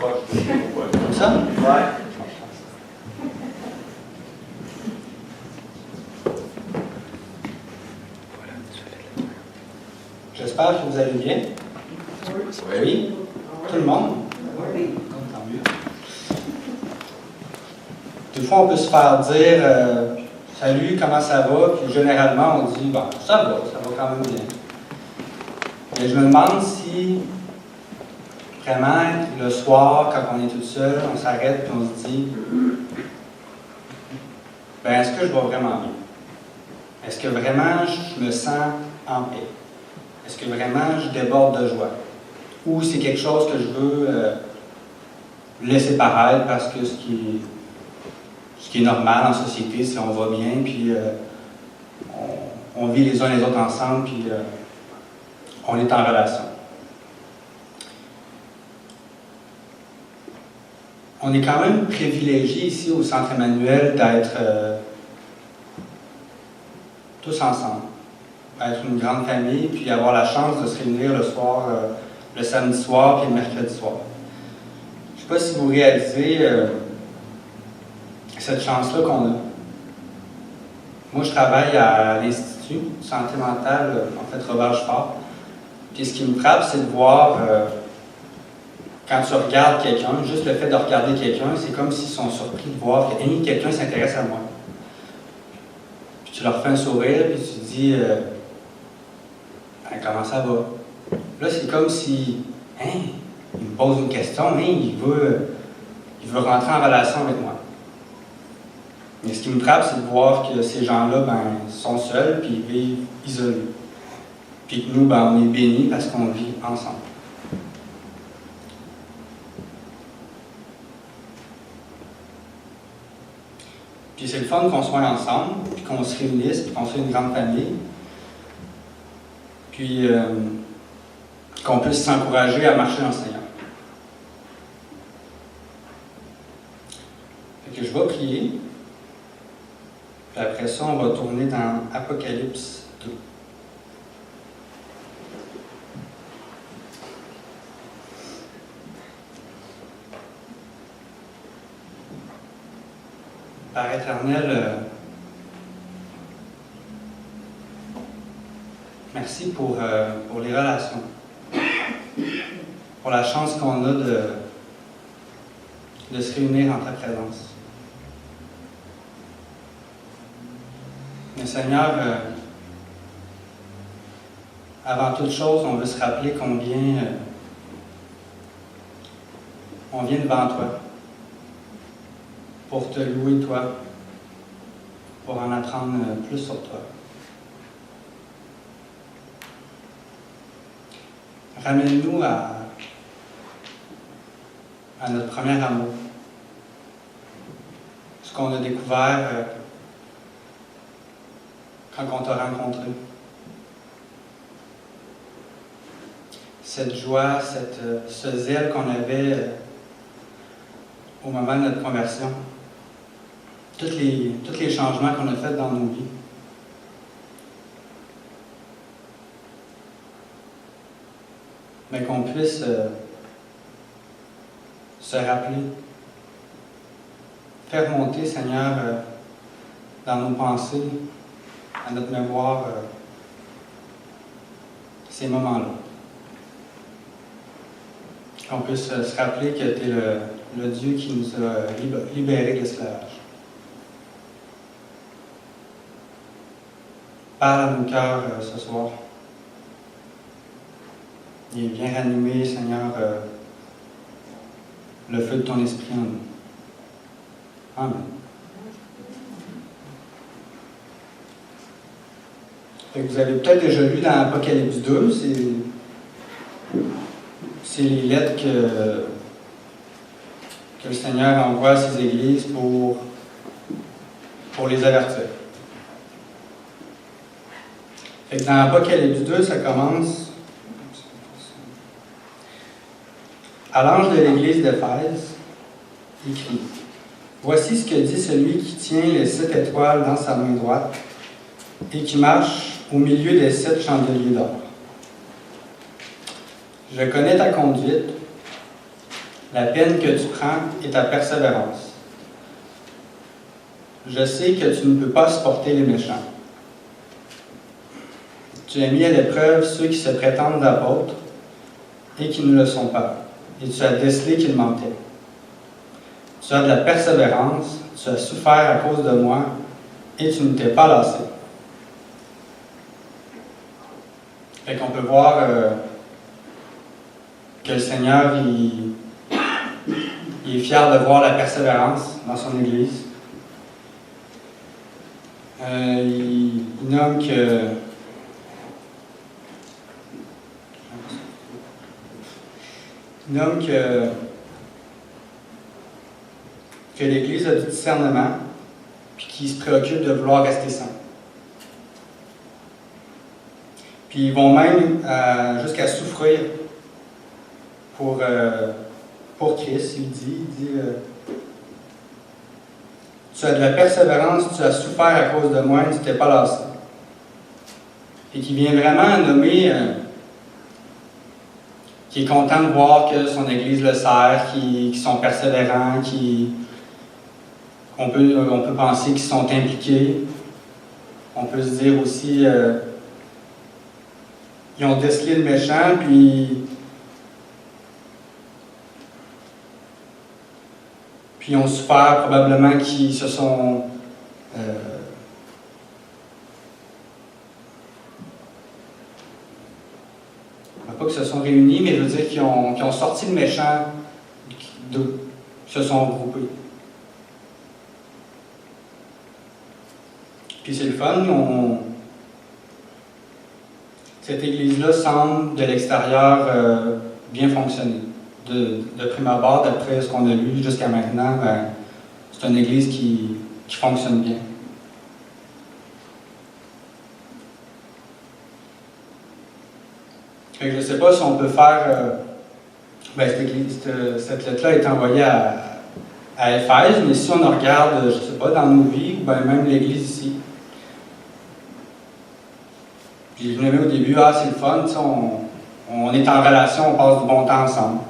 Comme ça? Ouais. J'espère que vous allez bien. Oui? Tout le monde? Oui. Tant mieux. Des fois, on peut se faire dire salut, comment ça va? Puis généralement, on dit bon, ça va quand même bien. Mais je me demande si vraiment, le soir, quand on est tout seul, on s'arrête et on se dit ben, est-ce que je vais vraiment bien? Est-ce que vraiment je me sens en paix? Est-ce que vraiment je déborde de joie? Ou c'est quelque chose que je veux laisser paraître parce que ce qui est normal en société, c'est on va bien, puis on vit les uns les autres ensemble, puis on est en relation. On est quand même privilégié ici au Centre Emmanuel d'être tous ensemble, être une grande famille, puis avoir la chance de se réunir le soir, le samedi soir, puis le mercredi soir. Je ne sais pas si vous réalisez cette chance-là qu'on a. Moi, je travaille à l'Institut Santé Mentale, en fait, Robert Giffard. Puis ce qui me frappe, c'est de voir, quand tu regardes quelqu'un, juste le fait de regarder quelqu'un, c'est comme s'ils sont surpris de voir que hey, quelqu'un s'intéresse à moi. Puis tu leur fais un sourire, puis tu dis comment ça va? Là, c'est comme si, il me pose une question, il veut rentrer en relation avec moi. Mais ce qui me frappe, c'est de voir que ces gens-là, sont seuls, puis ils vivent isolés. Puis que nous, on est bénis parce qu'on vit ensemble. Puis c'est le fun qu'on soit ensemble, puis qu'on se réunisse, puis qu'on soit une grande famille. Puis qu'on puisse s'encourager à marcher dans le Seigneur. Fait que je vais prier. Puis après ça, on va tourner dans Apocalypse 2. Père éternel, merci pour les relations, pour la chance qu'on a de se réunir en ta présence. Mais Seigneur, avant toute chose, on veut se rappeler qu'on vient devant toi pour te louer toi, pour en apprendre plus sur toi. Ramène-nous à notre premier amour, ce qu'on a découvert quand on t'a rencontré. Cette joie, ce zèle qu'on avait au moment de notre conversion. Tous les changements qu'on a faits dans nos vies. Mais qu'on puisse se rappeler, faire monter, Seigneur, dans nos pensées, à notre mémoire, ces moments-là. Qu'on puisse se rappeler que tu es le Dieu qui nous a libérés de l'esclavage. Parle à nos cœurs ce soir. Et viens ranimer, Seigneur, le feu de ton esprit en nous. Amen. Vous avez peut-être déjà lu dans Apocalypse 2, c'est les lettres que le Seigneur envoie à ses églises pour les avertir. Fait que dans Apocalypse 2, ça commence à l'ange de l'église d'Éphèse, écrit: Voici ce que dit celui qui tient les 7 étoiles dans sa main droite et qui marche au milieu des 7 chandeliers d'or. Je connais ta conduite, La peine que tu prends est ta persévérance. Je sais que tu ne peux pas supporter les méchants. Tu as mis à l'épreuve ceux qui se prétendent apôtres et qui ne le sont pas, et tu as décelé qu'ils mentaient. Tu as de la persévérance, tu as souffert à cause de moi, et tu ne t'es pas lassé. Fait qu'on peut voir que le Seigneur, il est fier de voir la persévérance dans son Église. Il nomme que l'Église a du discernement, puis qu'il se préoccupe de vouloir rester saint. Puis ils vont même jusqu'à souffrir pour Christ. Il dit tu as de la persévérance, tu as souffert à cause de moi, et tu t'es pas lassé. Et qui vient vraiment nommer, qui est content de voir que son Église le sert, qui sont persévérants, on peut penser qu'ils sont impliqués. On peut se dire aussi ils ont décelé le méchant, puis ils ont souffert, probablement qu'ils se sont pas qu'ils se sont réunis, mais je veux dire qu'ils ont sorti le méchant d'eux, qui se sont regroupés. Puis c'est le fun, cette Église-là semble, de l'extérieur, bien fonctionner. De prime abord, d'après ce qu'on a lu jusqu'à maintenant, c'est une Église qui fonctionne bien. Fait que je ne sais pas si on peut faire... cette lettre-là est envoyée à Éphèse, mais si on regarde, je ne sais pas, dans nos vies, ou même l'Église ici, puis je venais au début, c'est le fun, on est en relation, on passe du bon temps ensemble.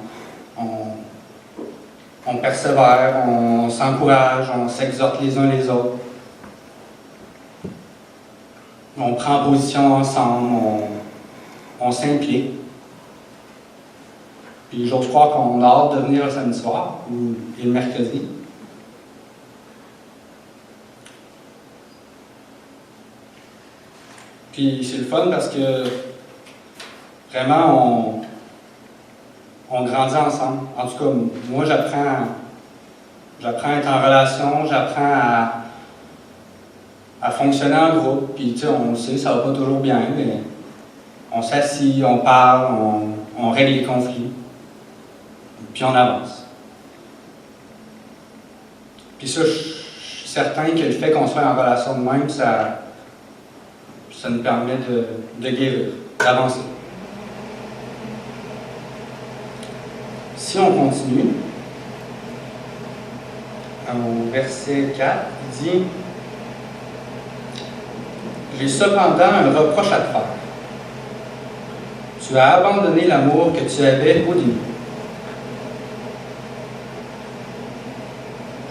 On persévère, on s'encourage, on s'exhorte les uns les autres. On prend position ensemble, on s'implique. Puis j'ose croire qu'on a hâte de venir le samedi soir ou le mercredi. Puis c'est le fun parce que vraiment on grandit ensemble. En tout cas, moi j'apprends à être en relation, j'apprends à fonctionner en groupe. Puis tu sais, on le sait, ça va pas toujours bien, mais on s'assit, on parle, on règle les conflits. Puis on avance. Puis ça, je suis certain que le fait qu'on soit en relation de même, ça nous permet de guérir, d'avancer. Si on continue, au verset 4, il dit « J'ai cependant un reproche à te faire. Tu as abandonné l'amour que tu avais au début. »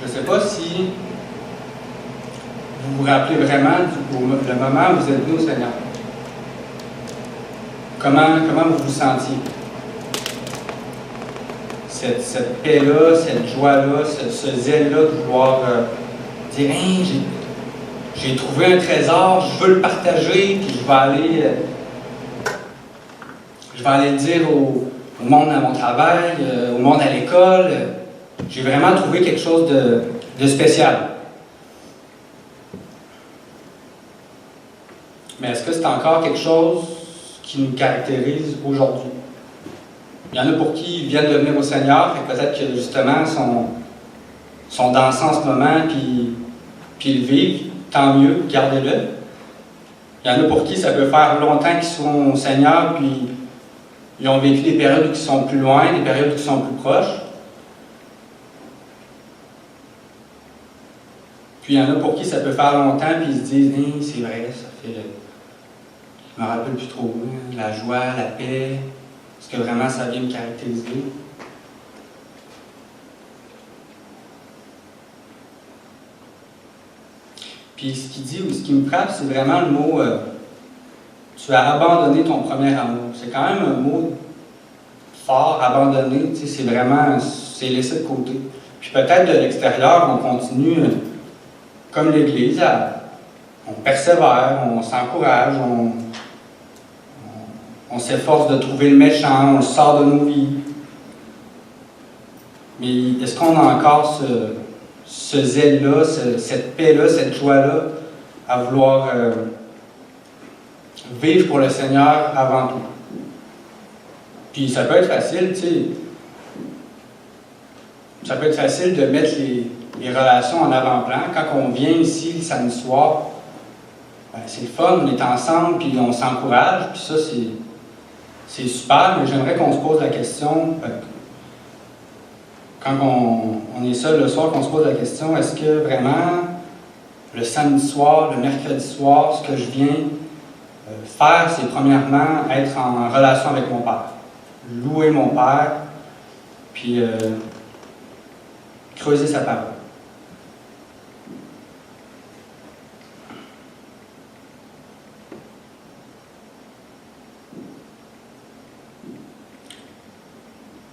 Je ne sais pas si vous vous rappelez vraiment le moment où vous êtes venu au Seigneur. Comment vous vous sentiez? Cette paix-là, cette joie-là, ce zèle-là de vouloir dire hey, j'ai trouvé un trésor, je veux le partager, puis je vais aller le dire au monde à mon travail, au monde à l'école. J'ai vraiment trouvé quelque chose de spécial. Mais est-ce que c'est encore quelque chose qui nous caractérise aujourd'hui? Il y en a pour qui ils viennent de venir au Seigneur, et peut-être que justement sont dans ça en ce moment, puis ils vivent, tant mieux, gardez-le. Il y en a pour qui ça peut faire longtemps qu'ils sont au Seigneur, puis ils ont vécu des périodes où ils sont plus loin, des périodes où ils sont plus proches. Puis il y en a pour qui ça peut faire longtemps, puis ils se disent hey, c'est vrai, ça fait je me rappelle plus trop, la joie, la paix, est-ce que vraiment ça vient me caractériser? Puis ce qu'il dit, ou ce qui me frappe, c'est vraiment le mot tu as abandonné ton premier amour. C'est quand même un mot fort, abandonné. C'est vraiment, c'est laissé de côté. Puis peut-être de l'extérieur, on continue, comme l'Église, on persévère, on s'encourage, on s'efforce de trouver le méchant, on le sort de nos vies. Mais est-ce qu'on a encore ce zèle-là, cette paix-là, cette joie-là, à vouloir vivre pour le Seigneur avant tout? Puis ça peut être facile, tu sais. Ça peut être facile de mettre les relations en avant-plan. Quand on vient ici le samedi soir, ben, c'est le fun, on est ensemble, puis on s'encourage, puis ça, c'est super, mais j'aimerais qu'on se pose la question, quand on est seul le soir, qu'on se pose la question, est-ce que vraiment, le samedi soir, le mercredi soir, ce que je viens faire, c'est premièrement être en relation avec mon Père. Louer mon Père, puis creuser sa parole.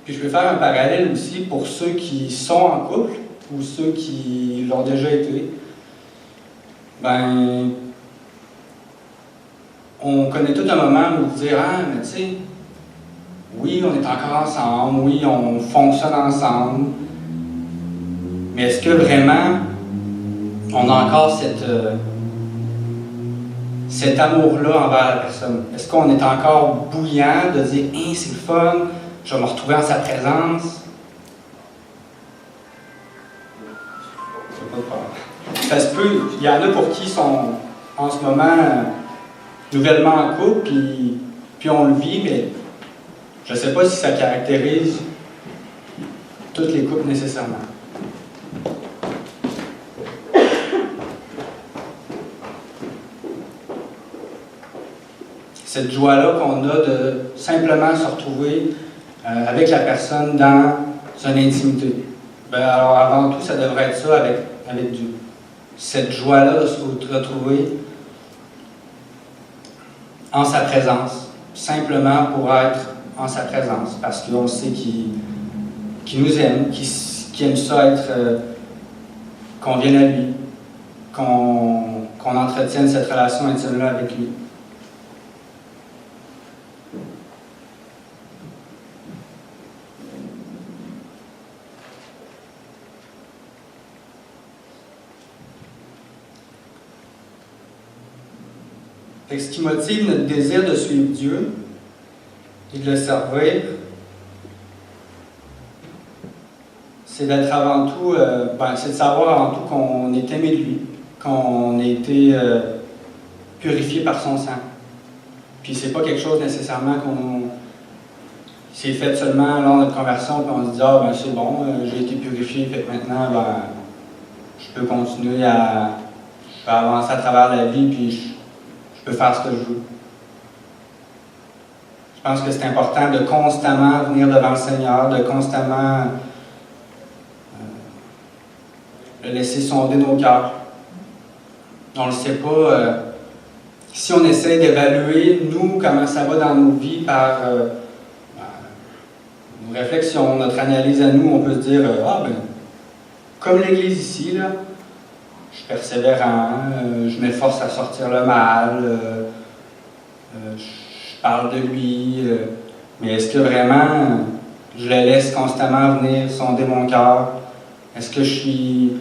Puis je vais faire un parallèle aussi pour ceux qui sont en couple ou ceux qui l'ont déjà été. Ben, on connaît tout un moment où dire « Ah, mais tu sais, oui, on est encore ensemble, oui, on fonctionne ensemble, mais est-ce que vraiment on a encore cet amour-là envers la personne? Est-ce qu'on est encore bouillant de dire « Hein, c'est le fun, je vais me retrouver en sa présence. » Ça se peut, il y en a pour qui sont en ce moment nouvellement en couple, puis on le vit, mais je ne sais pas si ça caractérise toutes les couples nécessairement. Cette joie-là qu'on a de simplement se retrouver avec la personne dans son intimité. Ben, alors avant tout, ça devrait être ça avec Dieu. Cette joie-là de se retrouver en sa présence, simplement pour être en sa présence, parce qu'on sait qu'il nous aime, qu'il aime ça être, qu'on vienne à lui, qu'on entretienne cette relation intime-là avec lui. Et ce qui motive notre désir de suivre Dieu et de le servir, c'est d'être avant tout, c'est de savoir avant tout qu'on est aimé de lui, qu'on a été purifié par son sang. Puis c'est pas quelque chose nécessairement qu'on s'est fait seulement lors de notre conversion, puis on se dit ah ben c'est bon, j'ai été purifié, fait que maintenant ben je peux continuer à avancer à travers la vie, puis je peux faire ce que je veux. Je pense que c'est important de constamment venir devant le Seigneur, de constamment le laisser sonder nos cœurs. On ne le sait pas. Si on essaie d'évaluer, nous, comment ça va dans nos vies par nos réflexions, notre analyse à nous, on peut se dire ah ben, comme l'Église ici, là, je suis persévérant, je m'efforce à sortir le mal, je parle de lui, mais est-ce que vraiment je le laisse constamment venir sonder mon cœur? Est-ce que je suis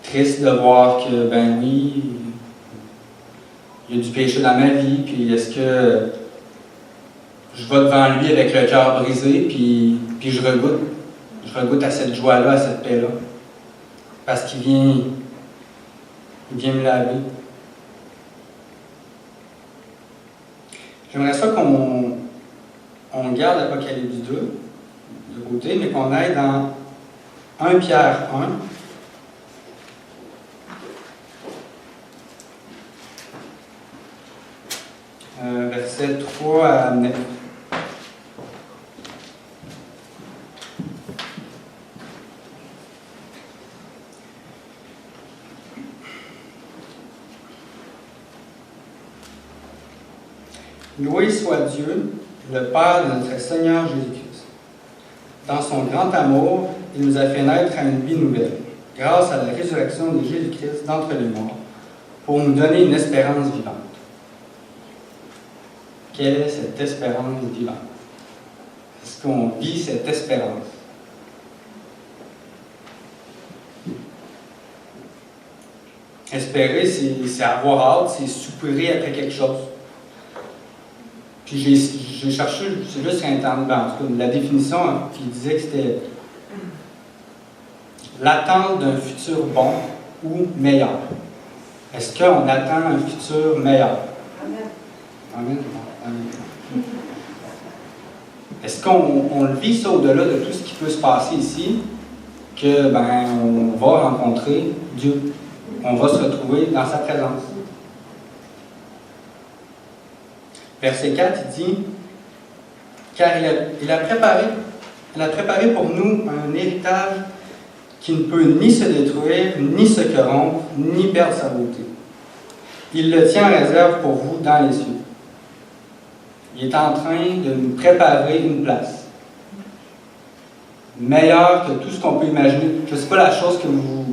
triste de voir que, ben oui, il y a du péché dans ma vie, puis est-ce que je vais devant lui avec le cœur brisé, puis je regoute à cette joie-là, à cette paix-là, parce qu'il vient me laver. J'aimerais ça qu'on garde Apocalypse 2 de côté, mais qu'on aille dans 1 Pierre 1, versets 3 à 9. Loué soit Dieu, le Père de notre Seigneur Jésus-Christ. Dans son grand amour, il nous a fait naître à une vie nouvelle, grâce à la résurrection de Jésus-Christ d'entre les morts, pour nous donner une espérance vivante. Quelle est cette espérance vivante? Est-ce qu'on vit cette espérance? Espérer, c'est avoir hâte, c'est soupirer après quelque chose. Puis j'ai cherché, c'est juste sur Internet, en tout cas, la définition, puis il disait que c'était l'attente d'un futur bon ou meilleur. Est-ce qu'on attend un futur meilleur? Amen. Amen. Amen. Est-ce qu'on le vit ça au-delà de tout ce qui peut se passer ici, que on va rencontrer Dieu, on va se retrouver dans sa présence? Verset 4, il dit, « Car il a préparé pour nous un héritage qui ne peut ni se détruire, ni se corrompre, ni perdre sa beauté. Il le tient en réserve pour vous dans les cieux. » Il est en train de nous préparer une place. Meilleure que tout ce qu'on peut imaginer. Je ne sais pas la chose que vous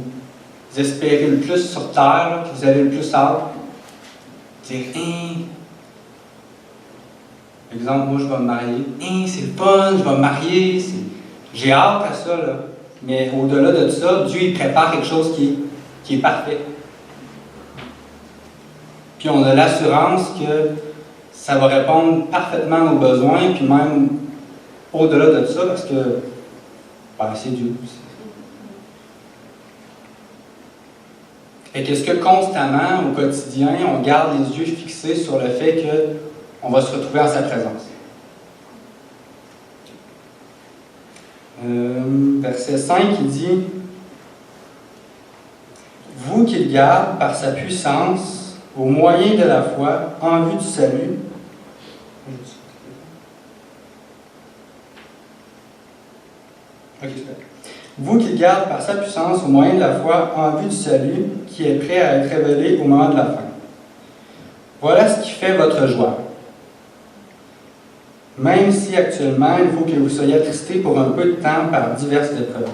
espérez le plus sur terre, que vous avez le plus hâte. Dire, par exemple, moi je vais me marier. C'est le fun, je vais me marier. J'ai hâte à ça, là. Mais au-delà de ça, Dieu il prépare quelque chose qui est parfait. Puis on a l'assurance que ça va répondre parfaitement à nos besoins, puis même au-delà de ça, parce que c'est Dieu. Et qu'est-ce que constamment, au quotidien, on garde les yeux fixés sur le fait qu'on va se retrouver en sa présence. Verset 5, il dit « Vous qu'il garde par sa puissance, au moyen de la foi, en vue du salut. » Vous qu'il garde par sa puissance, au moyen de la foi, en vue du salut, qui est prêt à être révélé au moment de la fin. Voilà ce qui fait votre joie. Même si actuellement, il faut que vous soyez attristés pour un peu de temps par diverses épreuves.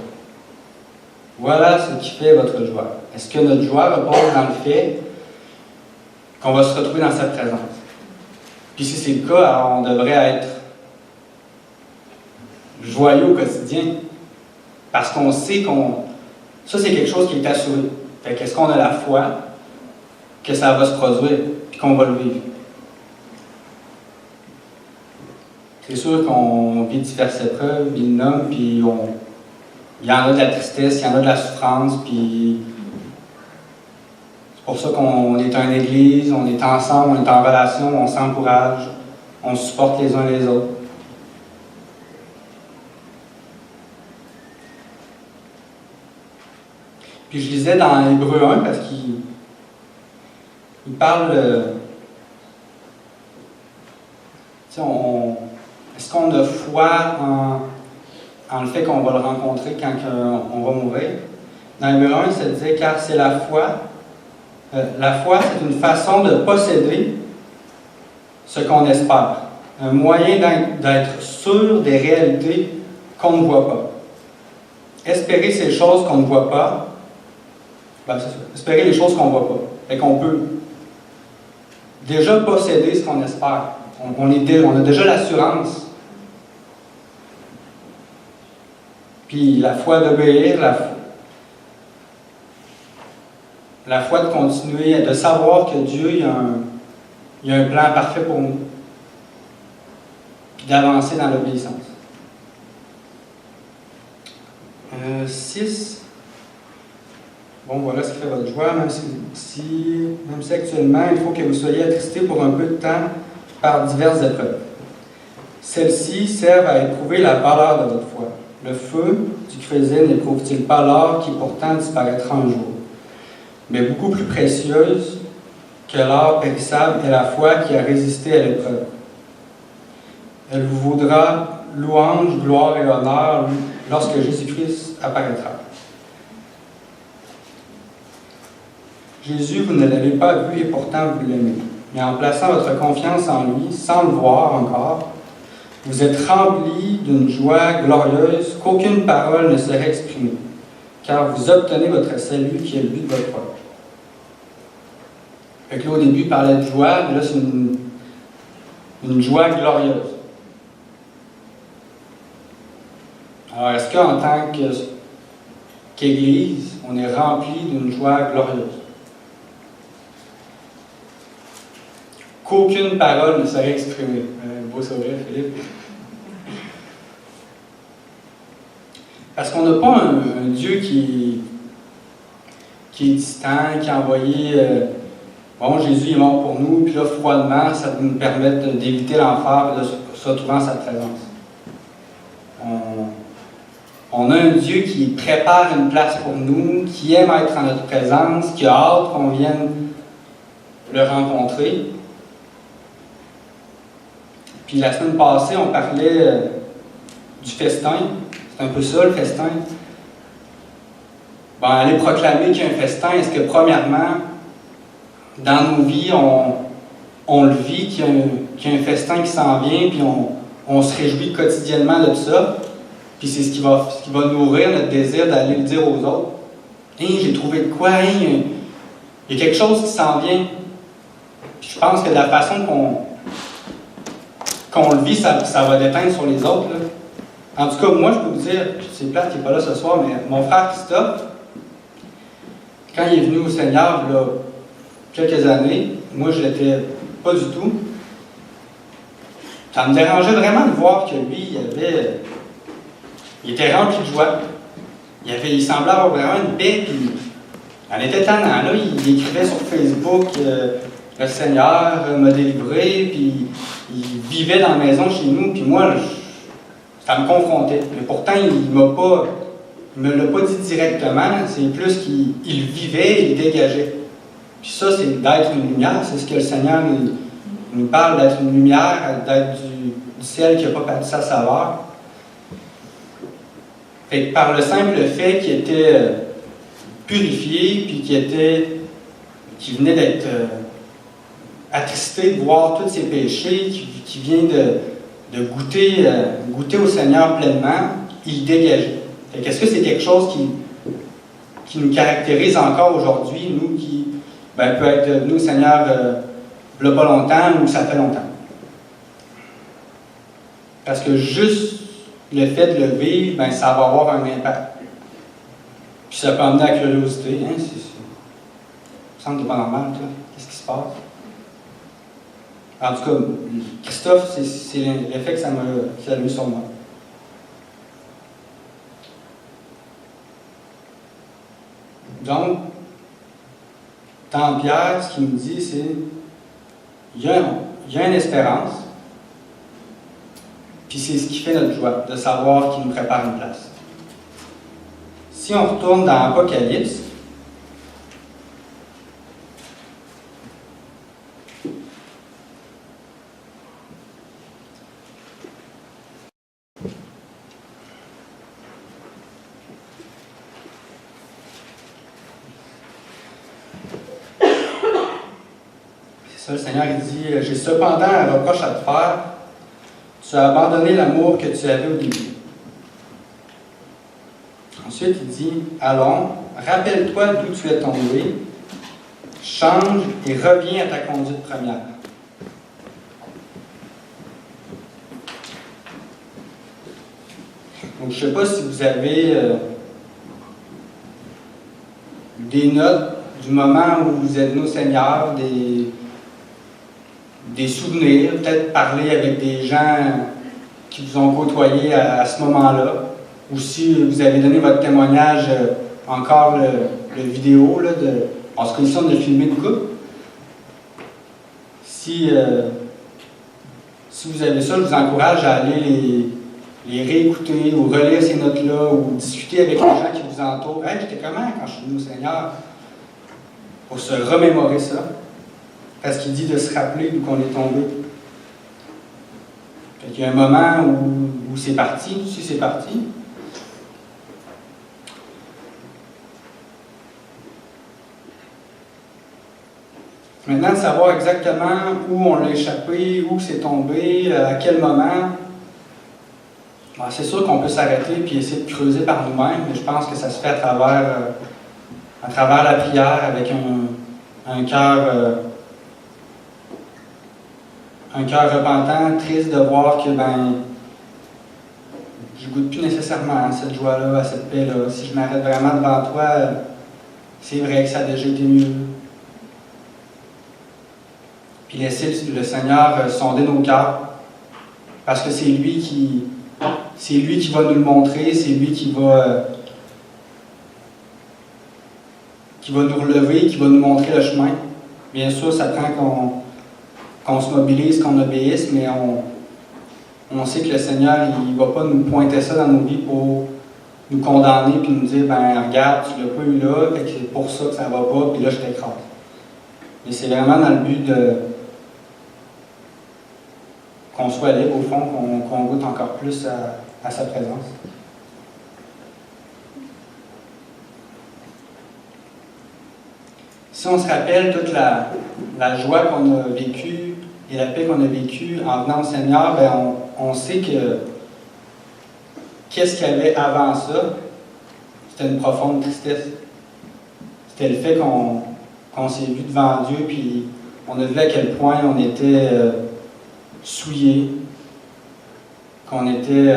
Voilà ce qui fait votre joie. Est-ce que notre joie repose dans le fait qu'on va se retrouver dans sa présence? Puis si c'est le cas, alors on devrait être joyeux au quotidien. Parce qu'on sait ça, c'est quelque chose qui est assuré. Fait qu'est-ce qu'on a la foi que ça va se produire, puis qu'on va le vivre? C'est sûr qu'on vit diverses épreuves, il nomme, puis il y en a de la tristesse, il y en a de la souffrance, puis c'est pour ça qu'on est une église, on est ensemble, on est en relation, on s'encourage, on se supporte les uns les autres. Puis je lisais dans Hébreux 1 parce qu'il parle est-ce qu'on a foi en le fait qu'on va le rencontrer quand on va mourir? Dans Hébreux 1, il se disait, car c'est la foi. La foi, c'est une façon de posséder ce qu'on espère. Un moyen d'être sûr des réalités qu'on ne voit pas. Espérer ces choses qu'on ne voit pas, c'est ça. Espérer les choses qu'on ne voit pas. Fait qu'on peut déjà posséder ce qu'on espère. On a déjà l'assurance. Puis la foi d'obéir, la foi de continuer, de savoir que Dieu il y a un plan parfait pour nous. Puis d'avancer dans l'obéissance. 6. Bon, voilà ce qui fait votre joie, même si actuellement, il faut que vous soyez attristés pour un peu de temps par diverses épreuves. Celles-ci servent à éprouver la valeur de votre foi. Le feu du chrétien n'éprouve-t-il pas l'or qui pourtant disparaîtra un jour? Mais beaucoup plus précieuse que l'or périssable est la foi qui a résisté à l'épreuve. Elle vous vaudra louange, gloire et honneur lorsque Jésus-Christ apparaîtra. Jésus, vous ne l'avez pas vu et pourtant vous l'aimez. mais en plaçant votre confiance en lui, sans le voir encore, vous êtes remplis d'une joie glorieuse qu'aucune parole ne saurait exprimer, car vous obtenez votre salut qui est le but de votre foi. Fait que là, au début, il parlait de joie, mais là, c'est une joie glorieuse. Alors, est-ce qu'en tant qu'Église, on est rempli d'une joie glorieuse? Qu'aucune parole ne saurait exprimer. Beau sourire, Philippe. Parce qu'on n'a pas un Dieu qui est distant, qui a envoyé bon, Jésus est mort pour nous, puis là, froidement, ça va nous permettre d'éviter l'enfer et de se retrouver en sa présence. On a un Dieu qui prépare une place pour nous, qui aime être en notre présence, qui a hâte qu'on vienne le rencontrer. Puis la semaine passée, on parlait du festin. C'est un peu ça, le festin. Bon, aller proclamer qu'il y a un festin, est-ce que premièrement, dans nos vies, on le vit, qu'il y a un festin qui s'en vient, puis on se réjouit quotidiennement de ça. Puis c'est ce qui va nourrir notre désir d'aller le dire aux autres. Hey, j'ai trouvé de quoi? Hey, il y a quelque chose qui s'en vient. Puis je pense que de la façon qu'on le vit, ça va déteindre sur les autres. Là. En tout cas, moi, je peux vous dire, c'est plate qui n'est pas là ce soir, mais mon frère Christophe, quand il est venu au Seigneur, il y a quelques années, moi, je ne l'étais pas du tout. Ça me dérangeait vraiment de voir que lui, il était rempli de joie. Il semblait avoir vraiment une paix, puis elle était tannant. Là, il écrivait sur Facebook le Seigneur m'a délivré, puis il vivait dans la maison chez nous, puis moi, ça me confrontait. Mais pourtant, il me l'a pas dit directement, c'est plus qu'il vivait et il dégageait. Puis ça, c'est d'être une lumière, c'est ce que le Seigneur nous parle, d'être une lumière, d'être du ciel qui n'a pas perdu sa saveur. Fait que par le simple fait qu'il était purifié, puis qu'il venait d'être attristé de voir tous ses péchés, qui vient de goûter au Seigneur pleinement, il dégageait. Fait que est-ce que c'est quelque chose qui nous caractérise encore aujourd'hui, nous qui peut être devenu au Seigneur il n'y a pas longtemps ou ça fait longtemps? Parce que juste le fait de le vivre, ça va avoir un impact. Puis ça peut amener à la curiosité. Hein? Ça me semble pas normal, toi. Qu'est-ce qui se passe? En tout cas, Christophe, c'est l'effet que ça a eu sur moi. Donc, dans Pierre, ce qu'il nous dit, c'est il y a une espérance, puis c'est ce qui fait notre joie, de savoir qu'il nous prépare une place. Si on retourne dans Apocalypse, le Seigneur il dit « J'ai cependant un reproche à te faire. Tu as abandonné l'amour que tu avais au début. » Ensuite, il dit « Allons, rappelle-toi d'où tu es tombé, change et reviens à ta conduite première. » Donc, je ne sais pas si vous avez des notes du moment où vous êtes venu au Seigneur, des souvenirs, peut-être parler avec des gens qui vous ont côtoyé à ce moment-là, ou si vous avez donné votre témoignage, encore le vidéo, là, en ce cas ici, on a filmé une couple. Si vous avez ça, je vous encourage à aller les réécouter ou relire ces notes-là ou discuter avec les gens qui vous entourent. « Hey, j'étais comment quand je suis venu au Seigneur? » Pour se remémorer ça. Parce qu'il dit de se rappeler d'où qu'on est tombé. Il y a un moment où c'est parti, si c'est parti. Maintenant, de savoir exactement où on l'a échappé, où c'est tombé, à quel moment, bon, c'est sûr qu'on peut s'arrêter et essayer de creuser par nous-mêmes, mais je pense que ça se fait à travers la prière, avec un cœur repentant, triste de voir que je ne goûte plus nécessairement à cette joie-là, à cette paix-là. Si je m'arrête vraiment devant toi, c'est vrai que ça a déjà été mieux. Puis laisser le Seigneur sonder nos cœurs, parce que c'est lui qui va nous le montrer, c'est lui qui va nous relever, qui va nous montrer le chemin. Bien sûr, ça prend qu'on se mobilise, qu'on obéisse, mais on sait que le Seigneur, il ne va pas nous pointer ça dans nos vies pour nous condamner puis nous dire, regarde, tu ne l'as pas eu là, fait que c'est pour ça que ça ne va pas, puis là, je t'écrase. Mais c'est vraiment dans le but qu'on soit libre, au fond, qu'on goûte encore plus à sa présence. Si on se rappelle toute la joie qu'on a vécue et la paix qu'on a vécue en venant au Seigneur, on sait que qu'est-ce qu'il y avait avant ça? C'était une profonde tristesse. C'était le fait qu'on s'est vu devant Dieu, puis on a vu à quel point on était souillés, qu'on était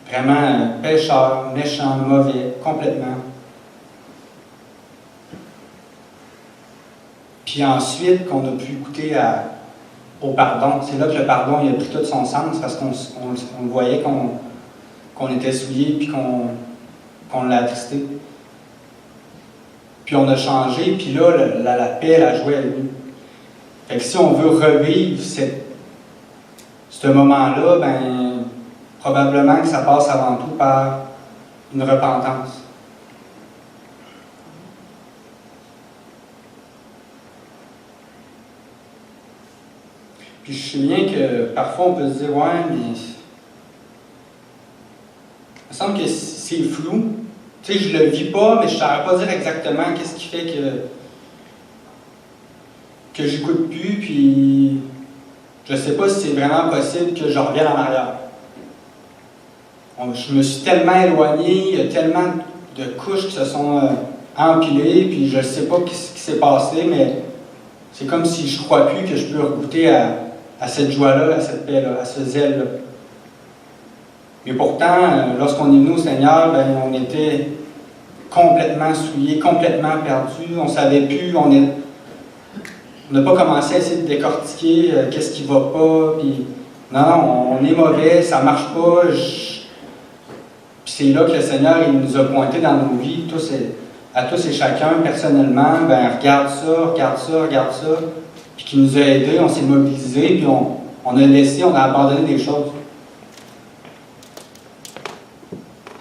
vraiment pécheurs, méchants, mauvais, complètement. Puis ensuite, qu'on a pu goûter au pardon. C'est là que le pardon il a pris tout son sens, parce qu'on voyait qu'on était souillés, puis qu'on l'a attristé. Puis on a changé, puis là, la paix, la joie est venue. Fait que si on veut revivre ce moment-là, probablement que ça passe avant tout par une repentance. Puis je sais bien que parfois on peut se dire, ouais, mais il me semble que c'est flou. Tu sais, je le vis pas, mais je ne saurais pas dire exactement qu'est-ce qui fait que je goûte plus, puis je ne sais pas si c'est vraiment possible que je revienne en arrière. Je me suis tellement éloigné, il y a tellement de couches qui se sont empilées, puis je ne sais pas ce qui s'est passé, mais c'est comme si je ne crois plus que je peux goûter à cette joie-là, à cette paix-là, à ce zèle-là. Mais pourtant, lorsqu'on est venu au Seigneur, on était complètement souillés, complètement perdus, on ne savait plus, on n'a pas commencé à essayer de décortiquer qu'est-ce qui ne va pas, puis non, on est mauvais, ça ne marche pas. Puis c'est là que le Seigneur il nous a pointé dans nos vies, à tous et chacun, personnellement, regarde ça, puis qui nous a aidés, on s'est mobilisés, puis on a laissé, on a abandonné des choses.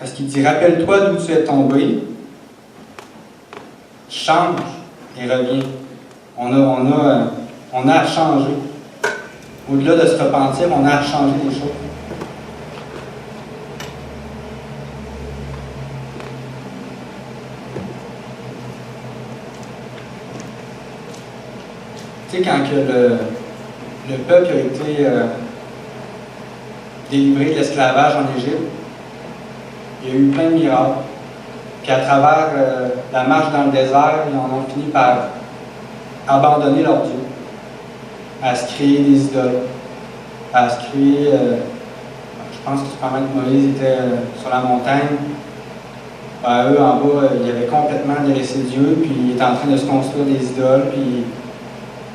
Parce qu'il dit, rappelle-toi d'où tu es tombé, change et reviens. On a à changer. Au-delà de se repentir, on a à changer des choses. Tu sais, quand que le peuple a été délivré de l'esclavage en Égypte, il y a eu plein de miracles. Puis à travers la marche dans le désert, ils en ont fini par abandonner leur Dieu, à se créer des idoles, à se créer, je pense que c'est pendant que Moïse était sur la montagne, eux en bas, ils avaient complètement délaissé Dieu, puis ils étaient en train de se construire des idoles, puis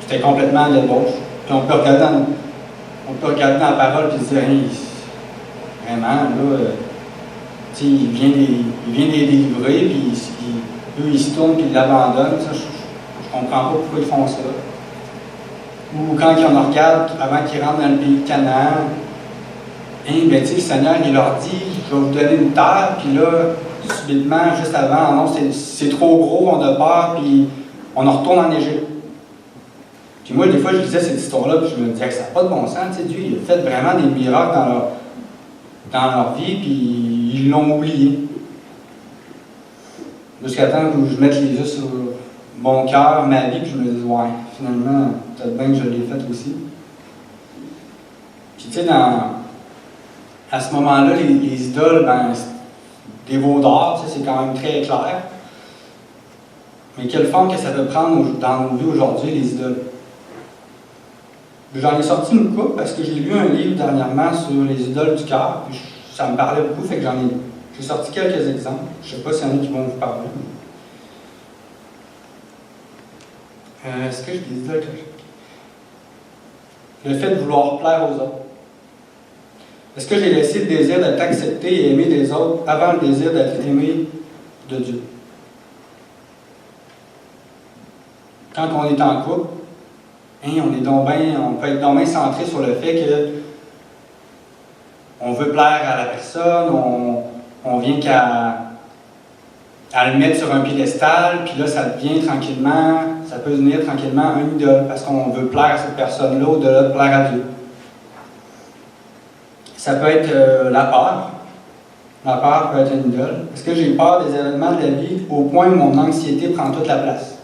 c'était complètement à l'ébauche. Puis on peut regarder dans la parole et se dire, hey, vraiment, là, il vient les délivrer, puis eux, ils se tournent, puis ils l'abandonnent. Ça, je comprends pas pourquoi ils font ça. Ou quand ils en regardent, avant qu'ils rentrent dans le pays de Canaan, le Seigneur, il leur dit, je vais vous donner une terre, puis là, subitement, juste avant, non, c'est trop gros, on a peur, puis on en retourne en Égypte. Puis moi, des fois, je lisais cette histoire-là, puis je me disais que ça n'a pas de bon sens. Dieu, il a fait vraiment des miracles dans leur vie, puis ils l'ont oublié. Jusqu'à temps que je mette les yeux mon cœur, ma vie, puis je me dis, ouais, finalement, peut-être bien que je l'ai fait aussi. Puis tu sais, à ce moment-là, les idoles, ben, des veaux d'or, c'est quand même très clair. Mais quelle forme que ça peut prendre dans nos vies aujourd'hui, les idoles? J'en ai sorti une coupe parce que j'ai lu un livre dernièrement sur les idoles du cœur, puis ça me parlait beaucoup, fait que j'ai sorti quelques exemples. Je ne sais pas s'il y en a qui vont vous parler. Est-ce que j'ai des idoles? Le fait de vouloir plaire aux autres. Est-ce que j'ai laissé le désir d'être accepté et aimé des autres avant le désir d'être aimé de Dieu? Quand on est en couple, on peut être donc bien centré sur le fait que on veut plaire à la personne, on vient qu'à le mettre sur un piédestal, puis là, ça peut devenir tranquillement un idole, parce qu'on veut plaire à cette personne-là au-delà de plaire à Dieu. Ça peut être la peur. La peur peut être une idole. Est-ce que j'ai peur des événements de la vie au point où mon anxiété prend toute la place?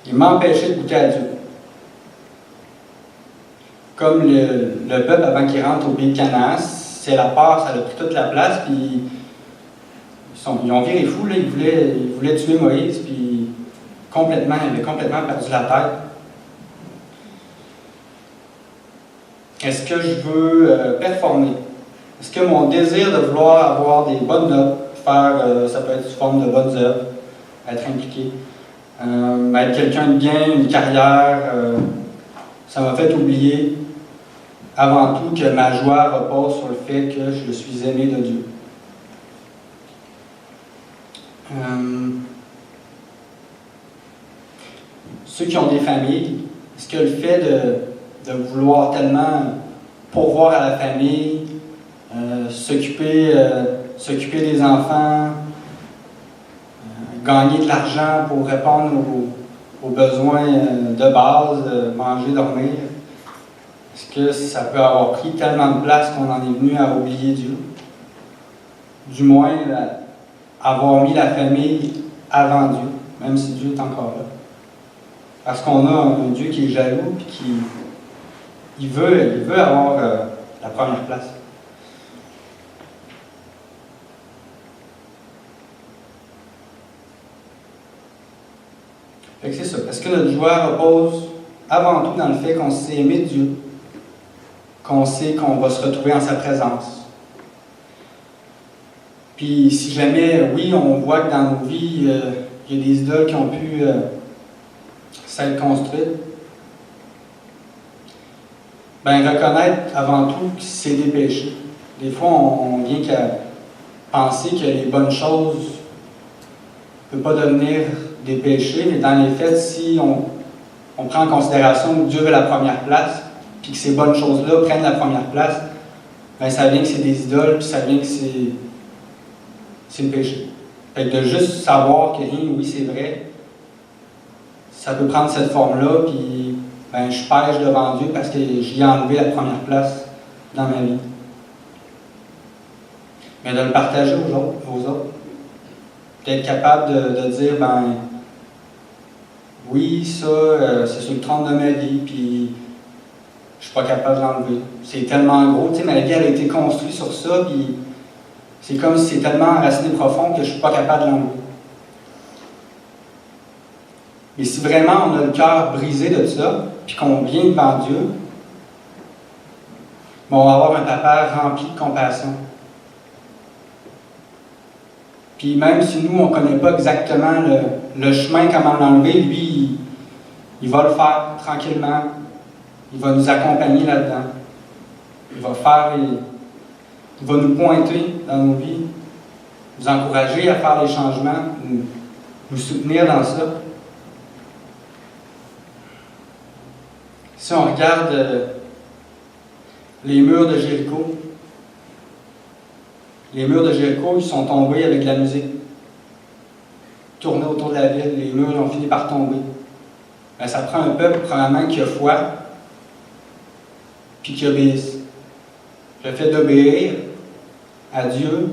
Et m'empêcher de goûter à Dieu. Comme le peuple avant qu'il rentre au pays de Canaan, c'est la peur, ça a pris toute la place, puis ils ont viré fous, là, ils voulaient tuer Moïse, puis ils avaient complètement perdu la tête. Est-ce que je veux performer? Est-ce que mon désir de vouloir avoir des bonnes notes, ça peut être sous forme de bonnes œuvres, être impliqué, être quelqu'un de bien, une carrière, ça m'a fait oublier avant tout que ma joie repose sur le fait que je suis aimé de Dieu. Ceux qui ont des familles, est-ce que le fait de vouloir tellement pourvoir à la famille, s'occuper des enfants, gagner de l'argent pour répondre aux besoins de base, manger, dormir, est-ce que ça peut avoir pris tellement de place qu'on en est venu à oublier Dieu? Du moins, avoir mis la famille avant Dieu, même si Dieu est encore là. Parce qu'on a un Dieu qui est jaloux et qui veut avoir la première place. Fait que c'est ça. Est-ce que notre joie repose avant tout dans le fait qu'on s'est aimé de Dieu, qu'on sait qu'on va se retrouver en sa présence? Puis si jamais, oui, on voit que dans nos vies, il y a des idoles qui ont pu s'être construites, bien reconnaître avant tout que c'est des péchés. Des fois, on vient qu'à penser que les bonnes choses ne peuvent pas devenir des péchés, mais dans les faits, si on prend en considération que Dieu veut la première place, puis que ces bonnes choses-là prennent la première place, bien ça vient que c'est des idoles, puis ça vient que c'est le péché. Fait que de juste savoir que oui, c'est vrai, ça peut prendre cette forme-là, puis ben, je pêche devant Dieu parce que j'y ai enlevé la première place dans ma vie. Mais de le partager aux autres. D'être capable de dire, ben, oui, ça, c'est sur le trône de ma vie, puis je suis pas capable de l'enlever. C'est tellement gros, tu sais, ma vie, elle a été construite sur ça, puis c'est comme si c'est tellement enraciné profond que je suis pas capable de l'enlever. Mais si vraiment on a le cœur brisé de ça, puis qu'on vient devant Dieu, ben, on va avoir un papa rempli de compassion. Puis même si nous, on ne connaît pas exactement le chemin, comment l'enlever, lui, il va le faire tranquillement. Il va nous accompagner là-dedans. Il va nous pointer dans nos vies, nous encourager à faire des changements, nous soutenir dans ça. Si on regarde les murs de Jéricho, ils sont tombés avec la musique. Tournés autour de la ville, les murs ont fini par tomber. Ben, ça prend un peuple, probablement, qui a foi, puis qui obéisse. Le fait d'obéir à Dieu,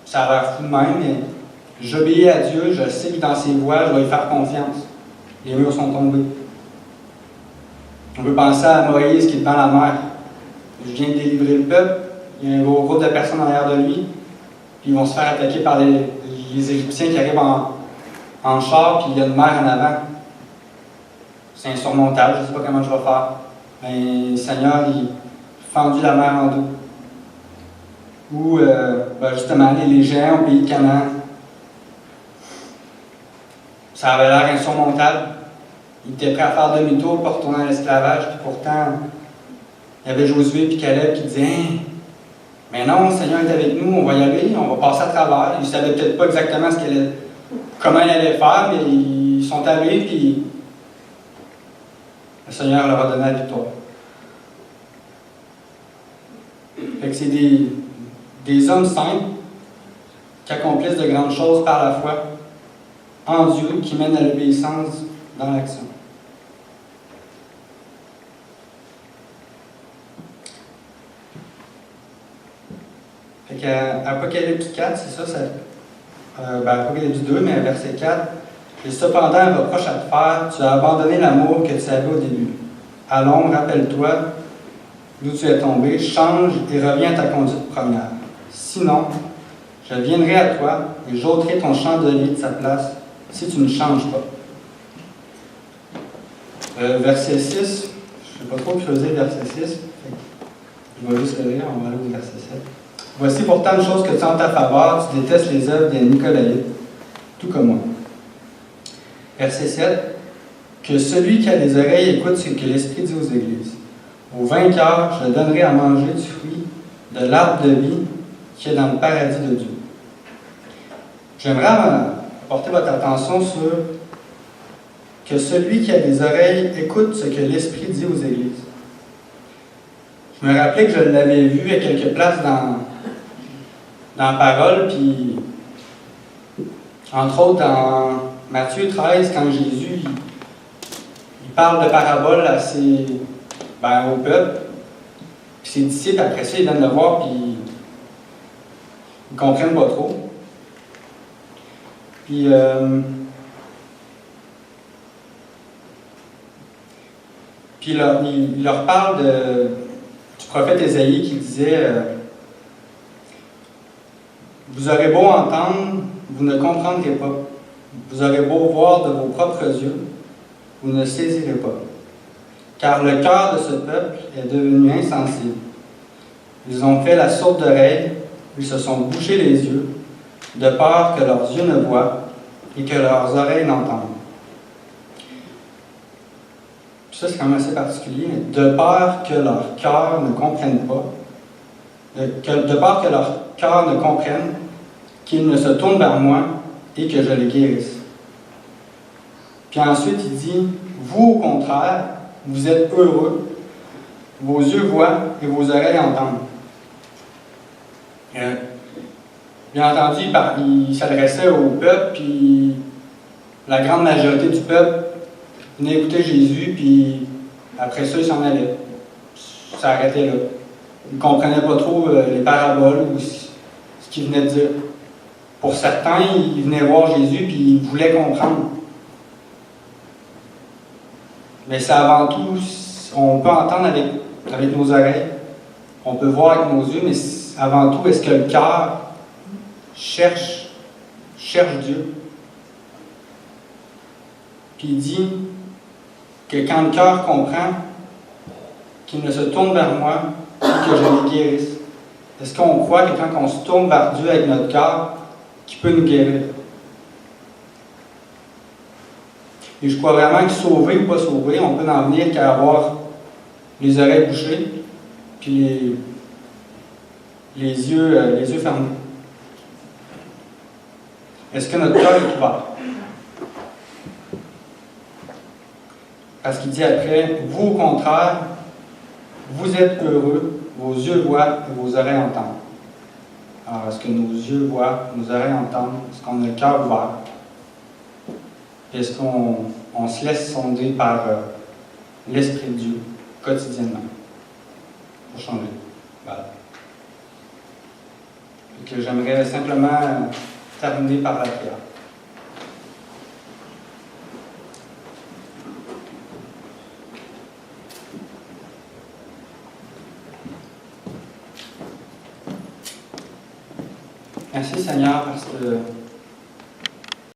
ça a l'air fou de même, mais j'obéis à Dieu, je sais que dans ses voies, je vais lui faire confiance. les murs sont tombés. On peut penser à Moïse qui est devant la mer. Je viens de délivrer le peuple, il y a un gros groupe de personnes derrière de lui, puis ils vont se faire attaquer par les Égyptiens qui arrivent en char, puis il y a une mer en avant. C'est insurmontable, je ne sais pas comment je vais faire. Mais le Seigneur, il a fendu la mer en deux. Ou, justement, les géants au pays de Canaan. Ça avait l'air insurmontable. Ils étaient prêts à faire demi-tour pour retourner à l'esclavage, puis pourtant, il y avait Josué et Caleb qui disaient hein, mais non, le Seigneur est avec nous, on va y aller, on va passer à travers. Ils ne savaient peut-être pas exactement comment ils allaient faire, mais ils sont allés, puis le Seigneur leur a donné la victoire. Fait que c'est des hommes simples qui accomplissent de grandes choses par la foi en Dieu, qui mènent à l'obéissance dans l'action. Fait qu'Apocalypse 4, c'est ça, Apocalypse 2, mais verset 4. Et cependant, un reproche à te faire, tu as abandonné l'amour que tu avais au début. Allons, rappelle-toi d'où tu es tombé, change et reviens à ta conduite première. Sinon, je viendrai à toi et j'ôterai ton chandelier de sa place si tu ne changes pas. Verset 6, je ne vais pas trop creuser verset 6, je vais juste le lire, on va aller au verset 7. Voici pourtant une chose que tu as en ta faveur, tu détestes les œuvres des Nicolaïtes, tout comme moi. Verset 7. Que celui qui a des oreilles écoute ce que l'Esprit dit aux églises. Au vainqueur, je donnerai à manger du fruit de l'arbre de vie qui est dans le paradis de Dieu. J'aimerais apporter votre attention sur que celui qui a des oreilles écoute ce que l'Esprit dit aux églises. Je me rappelais que je l'avais vu à quelques places dans la parole, puis entre autres dans Matthieu 13, quand Jésus il parle de paraboles au peuple, puis ses disciples, après ça, ils viennent le voir, puis ils ne comprennent pas trop. Puis, il leur parle du prophète Ésaïe qui disait vous aurez beau entendre, vous ne comprendrez pas. Vous aurez beau voir de vos propres yeux, vous ne saisirez pas. Car le cœur de ce peuple est devenu insensible. Ils ont fait la sourde oreille, ils se sont bouchés les yeux, de peur que leurs yeux ne voient et que leurs oreilles n'entendent. Ça, c'est quand même assez particulier, mais de peur que leur cœur ne comprenne pas, de peur que leur cœur ne comprenne, qu'ils ne se tournent vers moi et que je les guérisse. Puis ensuite, il dit, vous, au contraire, vous êtes heureux, vos yeux voient et vos oreilles entendent. Bien entendu, il s'adressait au peuple, puis la grande majorité du peuple venait écouter Jésus, puis après ça, il s'en allait. Ça arrêtait là. Ils ne comprenaient pas trop les paraboles ou ce qu'il venait de dire. Pour certains, ils venaient voir Jésus, puis ils voulaient comprendre. Mais c'est avant tout, on peut entendre avec nos oreilles, on peut voir avec nos yeux, mais avant tout, est-ce que le cœur cherche Dieu? Puis il dit que quand le cœur comprend, qu'il ne se tourne vers moi et que je le guérisse. Est-ce qu'on croit que quand on se tourne vers Dieu avec notre cœur, qu'il peut nous guérir? Et je crois vraiment que sauvé ou pas sauvé, on peut n'en venir qu'à avoir les oreilles bouchées puis les yeux fermés. Est-ce que notre cœur est ouvert? Parce qu'il dit après, vous au contraire, vous êtes heureux, vos yeux voient et vos oreilles entendent. Alors, est-ce que nos yeux voient, nos oreilles entendent? Est-ce qu'on a le cœur ouvert? Est-ce qu'on se laisse sonder par l'Esprit de Dieu quotidiennement pour changer? Voilà. Et que j'aimerais simplement terminer par la prière. Merci Seigneur parce que